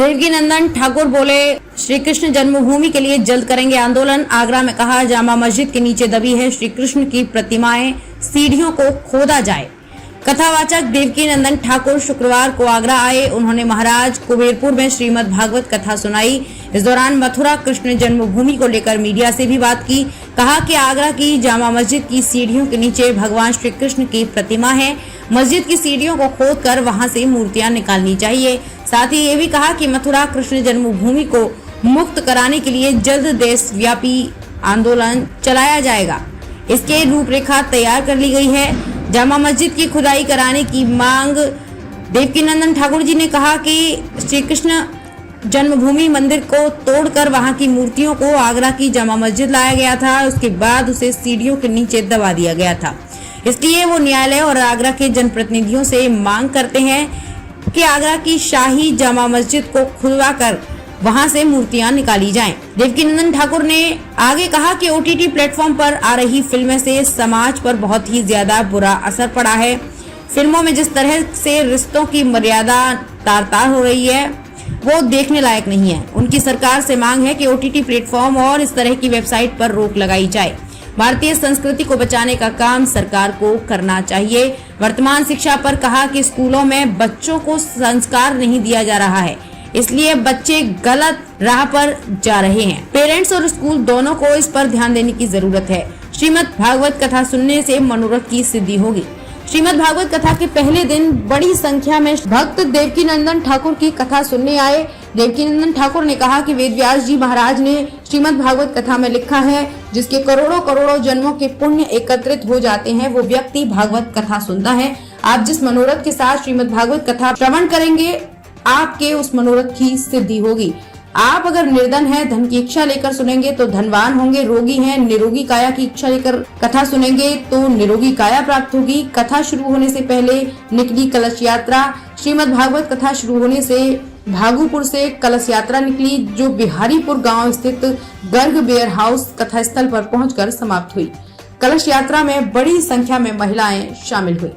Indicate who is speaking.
Speaker 1: देवकीनंदन ठाकुर बोले, श्री कृष्ण जन्मभूमि के लिए जल्द करेंगे आंदोलन। आगरा में कहा, जामा मस्जिद के नीचे दबी है श्री कृष्ण की प्रतिमाएं, सीढ़ियों को खोदा जाए। कथावाचक देवकीनंदन ठाकुर शुक्रवार को आगरा आए। उन्होंने महाराज कुबेरपुर में श्रीमद् भागवत कथा सुनाई। इस दौरान मथुरा कृष्ण जन्मभूमि को लेकर मीडिया से भी बात की। कहा कि आगरा की जामा मस्जिद की सीढ़ियों के नीचे भगवान श्री कृष्ण की प्रतिमा है। मस्जिद की सीढ़ियों को खोदकर वहां से मूर्तियां निकालनी चाहिए। साथ ही ये भी कहा कि मथुरा कृष्ण जन्मभूमि को मुक्त कराने के लिए जल्द देशव्यापी आंदोलन चलाया जाएगा। इसके रूपरेखा तैयार कर ली गई है। जामा मस्जिद की खुदाई कराने की मांग देवकीनंदन ठाकुर जी ने कहा कि श्री कृष्ण जन्मभूमि मंदिर को तोड़कर वहां की मूर्तियों को आगरा की जामा मस्जिद लाया गया था। उसके बाद उसे सीढ़ियों के नीचे दबा दिया गया था। इसलिए वो न्यायालय और आगरा के जनप्रतिनिधियों से मांग करते हैं कि आगरा की शाही जामा मस्जिद को खुदवाकर वहां से मूर्तियां निकाली जाएं। देवकीनंदन ठाकुर ने आगे कहा कि ओटीटी प्लेटफॉर्म पर आ रही फिल्में से समाज पर बहुत ही ज्यादा बुरा असर पड़ा है। फिल्मों में जिस तरह से रिश्तों की मर्यादा तार-तार हो रही है वो देखने लायक नहीं है। उनकी सरकार से मांग है कि ओटीटी प्लेटफॉर्म और इस तरह की वेबसाइट पर रोक लगाई जाए। भारतीय संस्कृति को बचाने का काम सरकार को करना चाहिए। वर्तमान शिक्षा पर कहा कि स्कूलों में बच्चों को संस्कार नहीं दिया जा रहा है, इसलिए बच्चे गलत राह पर जा रहे हैं। पेरेंट्स और स्कूल दोनों को इस पर ध्यान देने की जरूरत है। श्रीमद् भागवत कथा सुनने से मनोरथ की सिद्धि होगी। श्रीमद् भागवत कथा के पहले दिन बड़ी संख्या में भक्त देवकीनंदन ठाकुर की कथा सुनने आए। देवकीनंदन ठाकुर ने कहा कि वेदव्यास जी महाराज ने श्रीमद् भागवत कथा में लिखा है, जिसके करोड़ों करोड़ों जन्मों के पुण्य एकत्रित हो जाते हैं, वो व्यक्ति भागवत कथा सुनता है। आप जिस मनोरथ के साथ श्रीमद् भागवत कथा श्रवण करेंगे, आपके उस मनोरथ की सिद्धि होगी। आप अगर निर्धन हैं, धन की इच्छा लेकर सुनेंगे तो धनवान होंगे। रोगी हैं, निरोगी काया की इच्छा लेकर कथा सुनेंगे तो निरोगी काया प्राप्त होगी। कथा शुरू होने से पहले निकली कलश यात्रा। श्रीमद् भागवत कथा शुरू होने से भागुपुर से कलश यात्रा निकली, जो बिहारीपुर गांव स्थित गर्ग बेयर हाउस कथा स्थल पर पहुंचकर समाप्त हुई। कलश यात्रा में बड़ी संख्या में महिलाएं शामिल हुई।